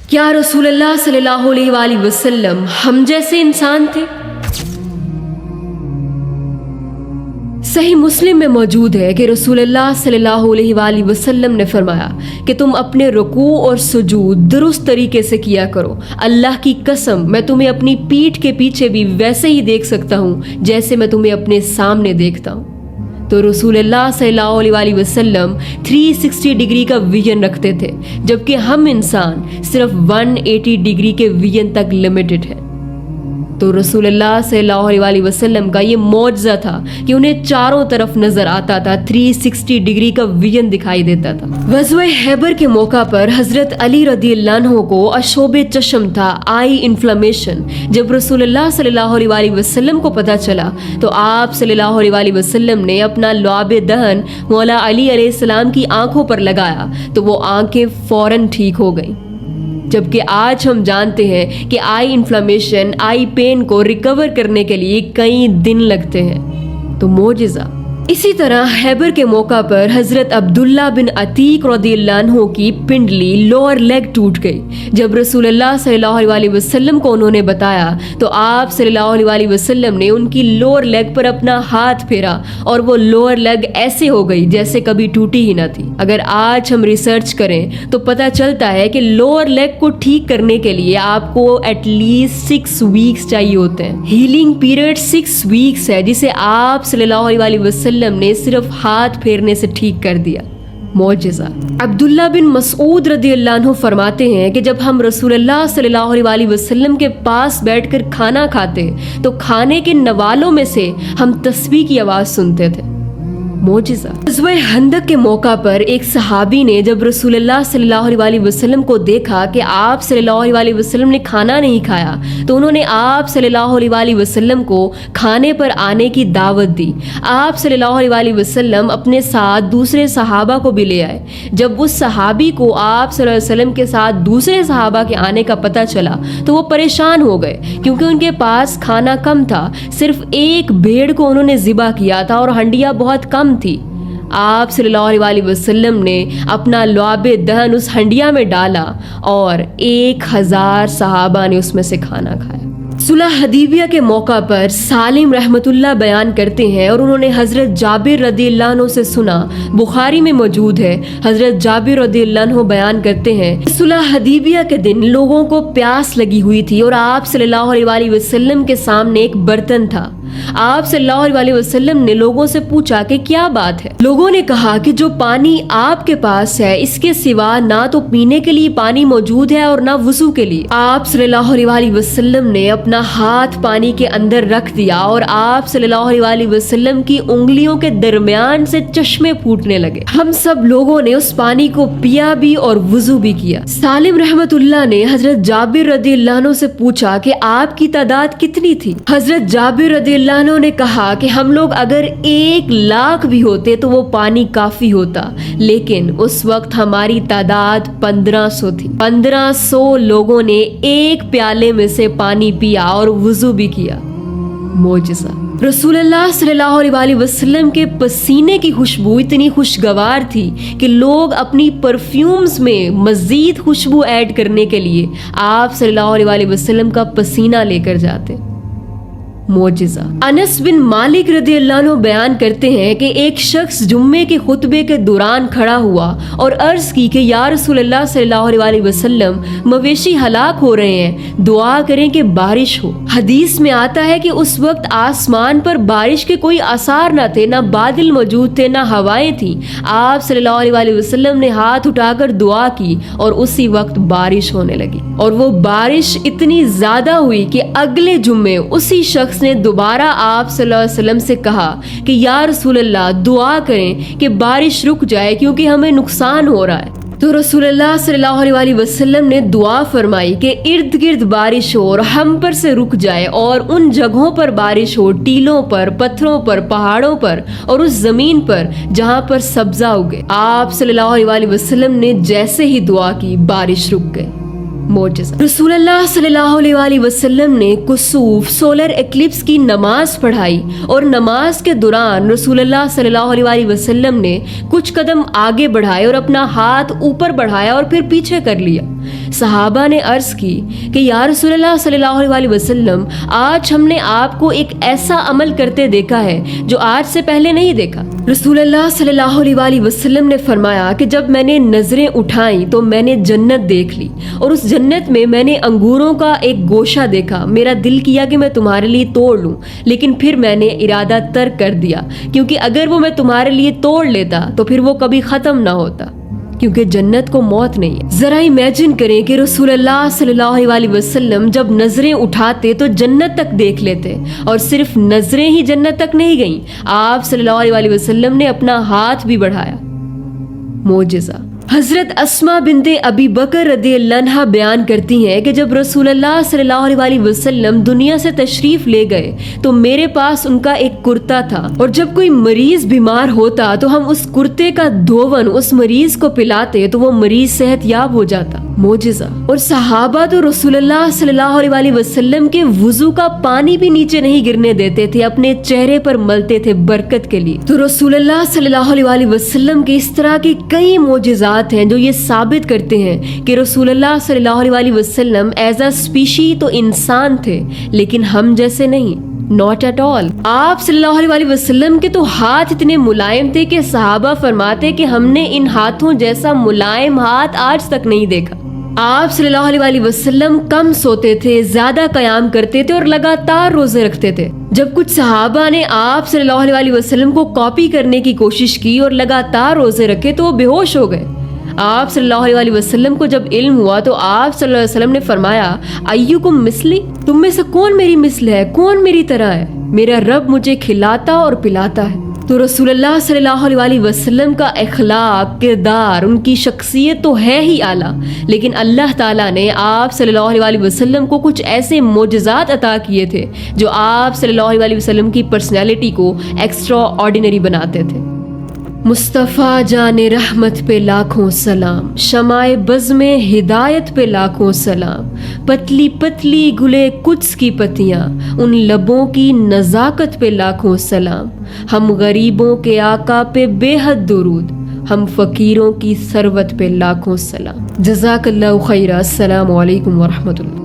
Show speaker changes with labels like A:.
A: کیا رسول اللہ صلی اللہ علیہ وآلہ وسلم ہم جیسے انسان تھے؟ صحیح مسلم میں موجود ہے کہ رسول اللہ صلی اللہ علیہ وآلہ وسلم نے فرمایا کہ تم اپنے رکوع اور سجود درست طریقے سے کیا کرو، اللہ کی قسم میں تمہیں اپنی پیٹھ کے پیچھے بھی ویسے ہی دیکھ سکتا ہوں جیسے میں تمہیں اپنے سامنے دیکھتا ہوں۔ تو رسول اللہ صلی اللہ علیہ وآلہ وسلم 360 ڈگری کا ویژن رکھتے تھے، جبکہ ہم انسان صرف 180 ڈگری کے ویژن تک لمیٹڈ ہیں۔ تو رسول اللہ صلی اللہ علیہ وآلہ وسلم کا یہ معجزہ تھا کہ انہیں چاروں طرف نظر آتا تھا، 360 ڈگری کا ویژن دکھائی دیتا تھا۔ غزوہ خیبر کے موقع پر حضرت علی رضی اللہ عنہ کو اشوب چشم تھا، آئی انفلامیشن۔ جب رسول اللہ صلی اللہ علیہ وآلہ وسلم کو پتہ چلا تو آپ صلی اللہ علیہ وآلہ وسلم نے اپنا لعاب دہن مولا علی علیہ السلام کی آنکھوں پر لگایا تو وہ آنکھیں فوراً ٹھیک ہو گئیں، جبکہ آج ہم جانتے ہیں کہ آئی انفلامیشن، آئی پین کو ریکور کرنے کے لیے کئی دن لگتے ہیں۔ تو معجزہ۔ اسی طرح خیبر کے موقع پر حضرت عبداللہ بن عتیق رضی اللہ عنہ کی پنڈلی لوور لیگ ٹوٹ گئی۔ جب رسول اللہ صلی اللہ علیہ وآلہ وسلم کو انہوں نے بتایا تو آپ صلی اللہ علیہ وآلہ وسلم نے ان کی لوور لیگ پر اپنا ہاتھ پھیرا اور وہ لوور لیگ ایسے ہو گئی جیسے کبھی ٹوٹی ہی نہ تھی۔ اگر آج ہم ریسرچ کریں تو پتہ چلتا ہے کہ لوور لیگ کو ٹھیک کرنے کے لیے آپ کو ایٹ لیسٹ 6 ویکس چاہیے ہوتے ہیں۔ ہیلنگ پیریڈ 6 ویکس ہے، جسے آپ صلی اللہ علیہ وآلہ وسلم نے صرف ہاتھ پھیرنے سے ٹھیک کر دیا۔ معجزہ۔ عبداللہ بن مسعود رضی اللہ عنہ فرماتے ہیں کہ جب ہم رسول اللہ صلی اللہ علیہ وآلہ وسلم کے پاس بیٹھ کر کھانا کھاتے تو کھانے کے نوالوں میں سے ہم تسبیح کی آواز سنتے تھے۔ معجزہ۔ غزوہ خندق کے موقع پر ایک صحابی نے جب رسول اللہ صلی اللہ علیہ وآلہ وسلم کو دیکھا کہ آپ صلی اللہ علیہ وآلہ وسلم نے کھانا نہیں کھایا تو انہوں نے آپ صلی اللہ علیہ وآلہ وسلم کو کھانے پر آنے کی دعوت دی۔ آپ صلی اللہ علیہ وآلہ وسلم اپنے ساتھ دوسرے صحابہ کو بھی لے آئے۔ جب اس صحابی کو آپ صلی اللہ علیہ وسلم کے ساتھ دوسرے صحابہ کے آنے کا پتہ چلا تو وہ پریشان ہو گئے، کیونکہ ان کے پاس کھانا کم تھا۔ صرف ایک بھیڑ کو انہوں نے ذبح کیا تھا اور ہنڈیاں بہت کم تھی۔ آپ صلی اللہ علیہ وآلہ وسلم نے اپنا لعاب دہن اس ہنڈیا میں ڈالا اور 1000 صحابہ نے اس میں سے کھانا کھایا۔ صلح حدیبیہ کے موقع پر سالم رحمت اللہ بیان کرتے ہیں اور انہوں نے حضرت جابر رضی اللہ عنہ سے سنا، بخاری میں موجود ہے۔ حضرت جابر رضی اللہ عنہ بیان کرتے ہیں صلح حدیبیہ کے دن لوگوں کو پیاس لگی ہوئی تھی اور آپ صلی اللہ علیہ وآلہ وسلم کے سامنے ایک برتن تھا۔ آپ صلی اللہ علیہ وآلہ وسلم نے لوگوں سے پوچھا کہ کیا بات ہے؟ لوگوں نے کہا کہ جو پانی آپ کے پاس ہے اس کے سوا نہ تو پینے کے لیے پانی موجود ہے اور نہ وضو کے لیے۔ آپ صلی اللہ علیہ وآلہ وسلم نے اپنا ہاتھ پانی کے اندر رکھ دیا اور آپ صلی اللہ علیہ وآلہ وسلم کی انگلیوں کے درمیان سے چشمے پھوٹنے لگے۔ ہم سب لوگوں نے اس پانی کو پیا بھی اور وضو بھی کیا۔ سالم رحمت اللہ نے حضرت جابر رضی اللہ عنہ سے پوچھا کہ آپ کی تعداد کتنی تھی؟ حضرت جابر رضی اللہ عنہ نے کہا کہ ہم لوگ اگر 1,00,000 بھی ہوتے تو وہ پانی کافی ہوتا، لیکن اس وقت ہماری تعداد 1500 تھی۔ 1500 لوگوں نے ایک پیالے میں سے پانی پیا اور وضو بھی کیا۔ معجزہ۔ رسول اللہ صلی اللہ علیہ وآلہ وسلم کے پسینے کی خوشبو اتنی خوشگوار تھی کہ لوگ اپنی پرفیومز میں مزید خوشبو ایڈ کرنے کے لیے آپ صلی اللہ علیہ وآلہ وسلم کا پسینہ لے کر جاتے۔ معجزہ۔ انس بن مالک رضی اللہ عنہ بیان کرتے ہیں کہ ایک شخص جمعے کے خطبے کے دوران کھڑا ہوا اور عرض کی کہ یا رسول اللہ صلی اللہ علیہ وآلہ وسلم، مویشی ہلاک ہو رہے ہیں، دعا کریں کہ بارش ہو۔ حدیث میں آتا ہے کہ اس وقت آسمان پر بارش کے کوئی آثار نہ تھے، نہ بادل موجود تھے، نہ ہوائیں تھیں۔ آپ صلی اللہ علیہ وآلہ وسلم نے ہاتھ اٹھا کر دعا کی اور اسی وقت بارش ہونے لگی، اور وہ بارش اتنی زیادہ ہوئی کہ اگلے جمعے اسی شخص نے دوبارہ آپ صلی اللہ علیہ وسلم سے کہا کہ یا رسول اللہ دعا کریں کہ بارش رک جائے کیونکہ ہمیں نقصان ہو رہا ہے۔ تو رسول اللہ صلی اللہ علیہ وآلہ وسلم نے دعا فرمائی کہ ارد گرد بارش ہو اور ہم پر سے رک جائے، اور ان جگہوں پر بارش ہو، ٹیلوں پر، پتھروں پر، پہاڑوں پر اور اس زمین پر جہاں پر سبزہ اگے۔ آپ صلی اللہ علیہ وآلہ وسلم نے جیسے ہی دعا کی بارش رک گئی۔ معجزہ۔ رسول اللہ صلی اللہ علیہ وآلہ وسلم نے کسوف سولر ایکلپس کی نماز پڑھائی اور نماز کے دوران رسول اللہ صلی اللہ علیہ وآلہ وسلم نے کچھ قدم آگے بڑھائے اور اپنا ہاتھ اوپر بڑھایا اور پھر پیچھے کر لیا۔ صحابہ نے عرض کی کہ یا رسول اللہ صلی اللہ علیہ وسلم، آج ہم نے آپ کو ایک ایسا عمل کرتے دیکھا ہے جو آج سے پہلے نہیں دیکھا۔ رسول اللہ صلی اللہ علیہ وسلم نے فرمایا کہ جب میں نے نظریں اٹھائیں تو میں نے جنت دیکھ لی، اور اس جنت میں نے انگوروں کا ایک گوشہ دیکھا۔ میرا دل کیا کہ میں تمہارے لیے توڑ لوں، لیکن پھر میں نے ارادہ ترک کر دیا، کیونکہ اگر وہ میں تمہارے لیے توڑ لیتا تو پھر وہ کبھی ختم نہ ہوتا، کیونکہ جنت کو موت نہیں ہے۔ ذرا امیجن کریں کہ رسول اللہ صلی اللہ علیہ وسلم جب نظریں اٹھاتے تو جنت تک دیکھ لیتے، اور صرف نظریں ہی جنت تک نہیں گئیں، آپ صلی اللہ علیہ وسلم نے اپنا ہاتھ بھی بڑھایا۔ معجزہ۔ حضرت اسماء بنت ابی بکر رضی اللہ عنہا بیان کرتی ہیں کہ جب رسول اللہ صلی اللہ علیہ وسلم دنیا سے تشریف لے گئے تو میرے پاس ان کا ایک کرتا تھا، اور جب کوئی مریض بیمار ہوتا تو ہم اس کرتے کا دھون اس مریض کو پلاتے تو وہ مریض صحت یاب ہو جاتا۔ معجزہ۔ اور صحابہ تو رسول اللہ صلی اللہ علیہ وسلم کے وضو کا پانی بھی نیچے نہیں گرنے دیتے تھے، اپنے چہرے پر ملتے تھے برکت کے لیے۔ تو رسول اللہ صلی اللہ علیہ وسلم کے اس طرح کے کئی معجزات ہیں جو یہ ثابت کرتے ہیں کہ رسول اللہ صلی اللہ علیہ وسلم ایز اے اسپیشی تو انسان تھے، لیکن ہم جیسے نہیں، ناٹ ایٹ آل۔ آپ صلی اللہ علیہ وسلم کے تو ہاتھ اتنے ملائم تھے کہ صحابہ فرماتے کہ ہم نے ان ہاتھوں جیسا ملائم ہاتھ آج تک نہیں دیکھا۔ آپ صلی اللہ علیہ وسلم کم سوتے تھے، زیادہ قیام کرتے تھے اور لگاتار روزے رکھتے تھے۔ جب کچھ صحابہ نے آپ صلی اللہ علیہ وسلم کو کاپی کرنے کی کوشش کی اور لگاتار روزے رکھے تو وہ بے ہوش ہو گئے۔ آپ صلی اللہ علیہ وسلم کو جب علم ہوا تو آپ صلی اللہ علیہ وسلم نے فرمایا، ایکم مثلی، تم میں سے کون میری مثل ہے، کون میری طرح ہے؟ میرا رب مجھے کھلاتا اور پلاتا ہے۔ تو رسول اللہ صلی اللہ علیہ وسلم کا اخلاق، کردار، ان کی شخصیت تو ہے ہی اعلیٰ، لیکن اللہ تعالیٰ نے آپ صلی اللہ علیہ وسلم کو کچھ ایسے معجزات عطا کیے تھے جو آپ صلی اللہ علیہ وسلم کی پرسنالٹی کو ایکسٹرا آرڈینری بناتے تھے۔ مصطفیٰ جان رحمت پہ لاکھوں سلام، شمع بزم ہدایت پہ لاکھوں سلام، پتلی پتلی گلے قدس کی پتیاں، ان لبوں کی نزاکت پہ لاکھوں سلام، ہم غریبوں کے آقا پہ بے حد درود، ہم فقیروں کی ثروت پہ لاکھوں سلام۔ جزاک اللہ خیرہ۔ السلام علیکم ورحمۃ اللہ۔